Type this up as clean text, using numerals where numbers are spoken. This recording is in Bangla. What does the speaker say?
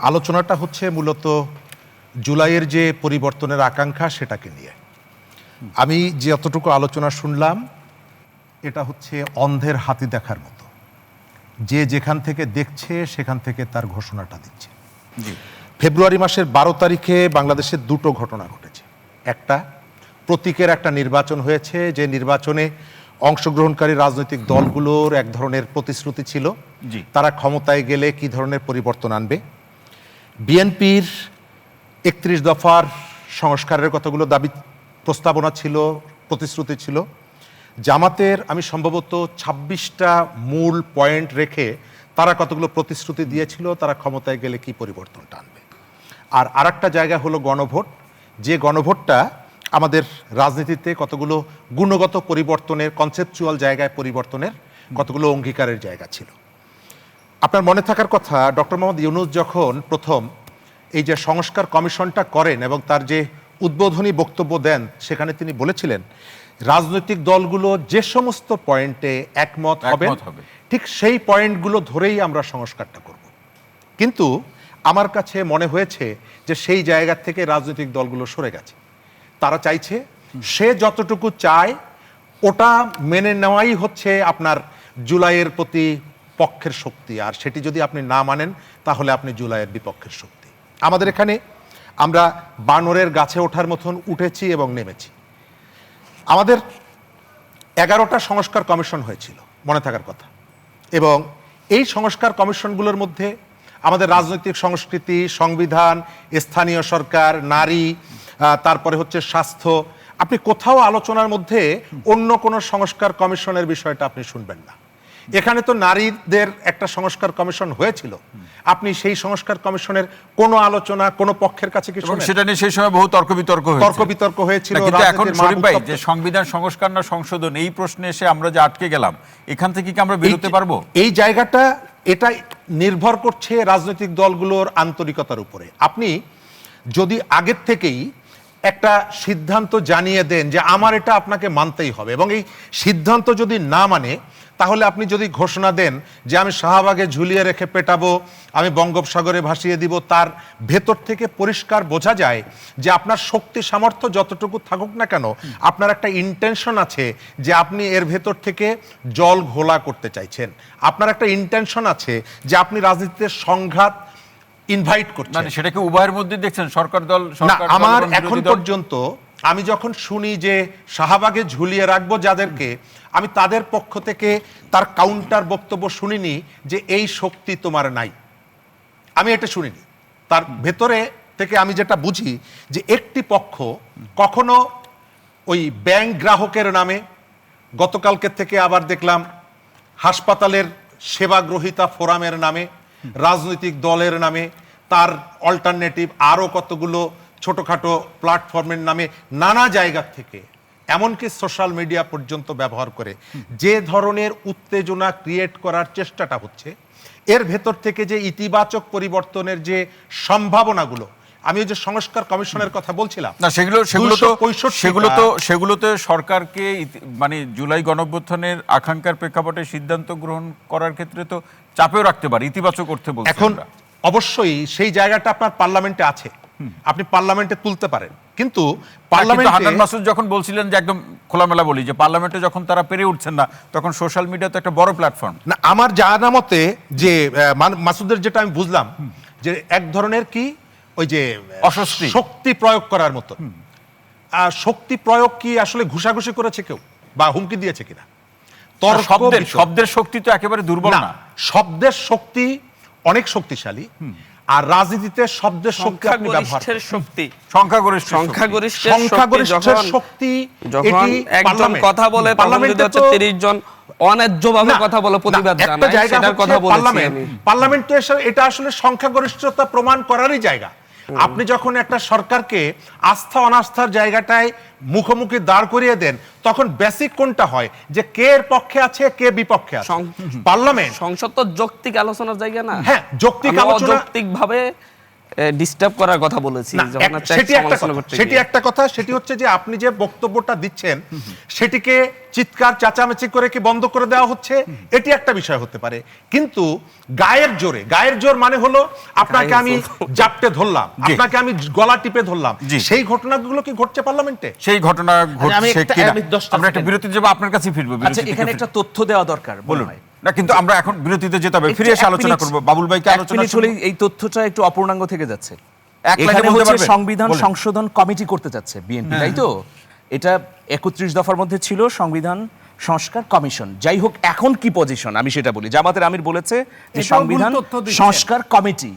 আলোচনাটা হচ্ছে মূলত জুলাইয়ের যে পরিবর্তনের আকাঙ্ক্ষা সেটাকে নিয়ে। আমি যতটুকু আলোচনা শুনলাম এটা হচ্ছে অন্ধের হাতি দেখার মতো, যে যেখান থেকে দেখছে সেখান থেকে তার ঘোষণাটা দিচ্ছে। ফেব্রুয়ারি মাসের 12 তারিখে বাংলাদেশে দুটো ঘটনা ঘটেছে। একটা, প্রতীকের একটা নির্বাচন হয়েছে, যে নির্বাচনে অংশগ্রহণকারী রাজনৈতিক দলগুলোর এক ধরনের প্রতিশ্রুতি ছিল তারা ক্ষমতায় গেলে কি ধরনের পরিবর্তন আনবে। বিএনপির 31 দফার সংস্কারের কতগুলো দাবি প্রস্তাবনা ছিল, প্রতিশ্রুতি ছিল। জামাতের আমি সম্ভবত 26টা মূল পয়েন্ট রেখে তারা কতগুলো প্রতিশ্রুতি দিয়েছিল তারা ক্ষমতায় গেলে কি পরিবর্তনটা আনবে। আর আরেকটা জায়গা হলো গণভোট, যে গণভোটটা আমাদের রাজনীতিতে কতগুলো গুণগত পরিবর্তনের, কনসেপচুয়াল জায়গায় পরিবর্তনের কতগুলো অঙ্গীকারের জায়গা ছিল। আপনার মনে থাকার কথা, ডক্টর মোহাম্মদ ইউনূস যখন প্রথম এই যে সংস্কার কমিশনটা করেন এবং তার যে উদ্বোধনী বক্তব্য দেন সেখানে তিনি বলেছিলেন রাজনৈতিক দলগুলো যে সমস্ত পয়েন্টে একমত হবে ঠিক সেই পয়েন্টগুলো ধরেই আমরা সংস্কারটা করব। কিন্তু আমার কাছে মনে হয়েছে যে সেই জায়গা থেকে রাজনৈতিক দলগুলো সরে গেছে। তারা চাইছে সে যতটুকু চায় ওটা মেনে নেওয়াই হচ্ছে আপনার জুলাইয়ের প্রতি পক্ষের শক্তি, আর সেটি যদি আপনি না মানেন তাহলে আপনি জুলাইয়ের বিপক্ষের শক্তি। আমাদের এখানে আমরা বানরের গাছে ওঠার মতন উঠেছি এবং নেমেছি। আমাদের 11টা সংস্কার কমিশন হয়েছিল মনে থাকার কথা, এবং এই সংস্কার কমিশনগুলোর মধ্যে আমাদের রাজনৈতিক সংস্কৃতি, সংবিধান, স্থানীয় সরকার, নারী, তারপরে হচ্ছে স্বাস্থ্য, আপনি কোথাও আলোচনার মধ্যে অন্য কোনো সংস্কার কমিশনের বিষয়টা আপনি শুনবেন না। এখানে তো নারীদের একটা সংস্কার কমিশন হয়েছিল, আপনি সেই সংস্কার কমিশনের কোনো আলোচনা কোনো পক্ষের কাছে কিছু, সেটা নিয়ে সেই সময় বহু তর্ক বিতর্ক হয়েছিল। কিন্তু এখন শরীফ ভাই, যে সংবিধান সংস্কার না সংশোধন, এই প্রশ্নে এসে আমরা যে আটকে গেলাম, এখান থেকে কি আমরা বেরোতে পারবো? এই জায়গাটা এটা নির্ভর করছে রাজনৈতিক দলগুলোর আন্তরিকতার উপরে। আপনি যদি আগের থেকেই একটা সিদ্ধান্ত জানিয়ে দেন যে আমার এটা আপনাকে মানতেই হবে, এবং এই সিদ্ধান্ত যদি না মানে, তাহলে আপনি যদি ঘোষণা দেন যে আমি শাহবাগে ঝুলিয়ে রেখে পেটাবো, আমি বঙ্গোপসাগরে ভাসিয়ে দিব, তার ভেতর থেকে পরিষ্কার বোঝা যায় যে আপনার শক্তি সামর্থ্য যতটুকু থাকুক না কেন আপনার একটা ইন্টেনশন আছে যে আপনি এর ভেতর থেকে জল ঘোলা করতে চাইছেন, আপনার একটা ইন্টেনশন আছে যে আপনি রাজনীতিতে সংঘাত ইনভাইট করছেন। মানে সেটাকে উভয়ের মধ্যে দেখছেন সরকার দল? না, আমার এখন পর্যন্ত আমি যখন শুনি যে শাহবাগে ঝুলিয়ে রাখবো যাদেরকে, আমি তাদের পক্ষ থেকে তার কাউন্টার বক্তব্য শুনিনি যে এই শক্তি তোমার নাই। আমি এটা শুনিনি। তার ভেতরে থেকে আমি যেটা বুঝি যে একটি পক্ষ কখনো ওই ব্যাংক গ্রাহকের নামে, গতকালকের থেকে আবার দেখলাম হাসপাতালের সেবাগ্রহীতা ফোরামের নামে, রাজনৈতিক দলের নামে, তার অল্টারনেটিভ আরও কতগুলো ছোটোখাটো প্ল্যাটফর্মের নামে নানা জায়গা থেকে, এমনকি সোশ্যাল মিডিয়া পর্যন্ত ব্যবহার করে যে ধরনের উত্তেজনা ক্রিয়েট করার চেষ্টাটা হচ্ছে, এর ভেতর থেকে যে ইতিবাচক পরিবর্তনের যে সম্ভাবনাগুলো, আমি ওই যে সংস্কার কমিশনের কথা বলছিলাম না, সেগুলোতে সরকারকে মানে জুলাই গণঅভ্যুত্থানের আকাঙ্ক্ষার প্রেক্ষাপটে সিদ্ধান্ত গ্রহণ করার ক্ষেত্রে তো চাপেও রাখতে পারে, ইতিবাচক করতে বলতে। এখন অবশ্যই সেই জায়গাটা আপনার পার্লামেন্টে আছে, আপনি পার্লামেন্টে তুলতে পারেন, কিন্তু পার্লামেন্টে হান্নান মাসুদ যখন বলছিলেন যে একদম খোলামেলা বলি যে পার্লামেন্টে যখন তারা পেরে উঠছেন না, তখন সোশ্যাল মিডিয়া তো একটা বড় প্ল্যাটফর্ম। না, আমার জানা মতে যে মাসুদের যেটা আমি বুঝলাম যে এক ধরনের কি ওই যে অস্বস্তি, শক্তি প্রয়োগ করার মতো। শক্তি প্রয়োগ কি আসলে ঘুষাঘুষি করেছে কেউ বা হুমকি দিয়েছে কিনা? শব্দের শক্তি তো একেবারে দুর্বল না। শব্দের শক্তি অনেক শক্তিশালী, আর রাজনীতিতে শব্দের শক্তি আপনি ব্যবহার শক্তি, সংখ্যাগরিষ্ঠের শক্তি, যখন একজন কথা বলে পার্লামেন্টে 30 জন অন্যায্যভাবে কথা বলে প্রতিবাদ জানায়, সেটার কথা বলছি আমি। পার্লামেন্ট তো এটা আসলে সংখ্যাগরিষ্ঠতা প্রমাণ করারই জায়গা। আপনি যখন একটা সরকারকে আস্থা অনাস্থার জায়গাটায় মুখোমুখি দাঁড় করিয়ে দেন, তখন বেসিক কোনটা হয় যে কে এর পক্ষে আছে কে বিপক্ষে আছে। পার্লামেন্ট, সংসদ তো যৌক্তিক আলোচনার জায়গা না। হ্যাঁ, যৌক্তিক আলোচনা, যৌক্তিকভাবে ডিস্টার্ব করার কথা বলেছি না, যখন হচ্ছে সেটি একটা সমালোচনা কথা, করতে সেটি গিয়ে। একটা কথা, সেটি হচ্ছে যে আপনি যে বক্তব্যটা দিচ্ছেন সেটিকে চিৎকার চেঁচামেচি করে কি বন্ধ করে দেওয়া হচ্ছে, এটি একটা বিষয় হতে পারে। কিন্তু গায়ের জোর মানে হলো আপনাকে আমি জাপটে ধরলাম, আপনাকে আমি গলা টিপে ধরলাম, জি। সেই ঘটনাগুলো কি ঘটছে পার্লামেন্টে? সেই ঘটনা আমি ঘটছে একটা- কিনা আমি 10টা আমরা একটা সেকেন্ড। বিরতি যাবো, আপনার কাছে ফিরবো। আচ্ছা, বিরতি থেকে এখানে একটা তথ্য দেওয়া দরকার বলুন হয়। না, কিন্তু আমরা এখন বিরতিতে যেতে হবে, ফিরে এসে আলোচনা করবো। বাবুল ভাইকে এক আলোচনা মিনিট শুনবো। হলেই এই তথ্যটা একটু অপূর্ণাঙ্গ থেকে যাচ্ছে। এক লাইনে এখানে বলতে হচ্ছে পারবেন? সংবিধান বলুন। সংশোধন কমিটি করতে যাচ্ছে বিএনপি, তাই তো? এটা 31 দফার মধ্যে ছিল সংবিধান সংস্কার কমিশন। যাই হোক, এখন কি পজিশন আমি সেটা বলি। জামাতের আমির বলেছে যে এটাও ভুল সংবিধান তথ্য দিচ্ছেন। সংস্কার কমিটি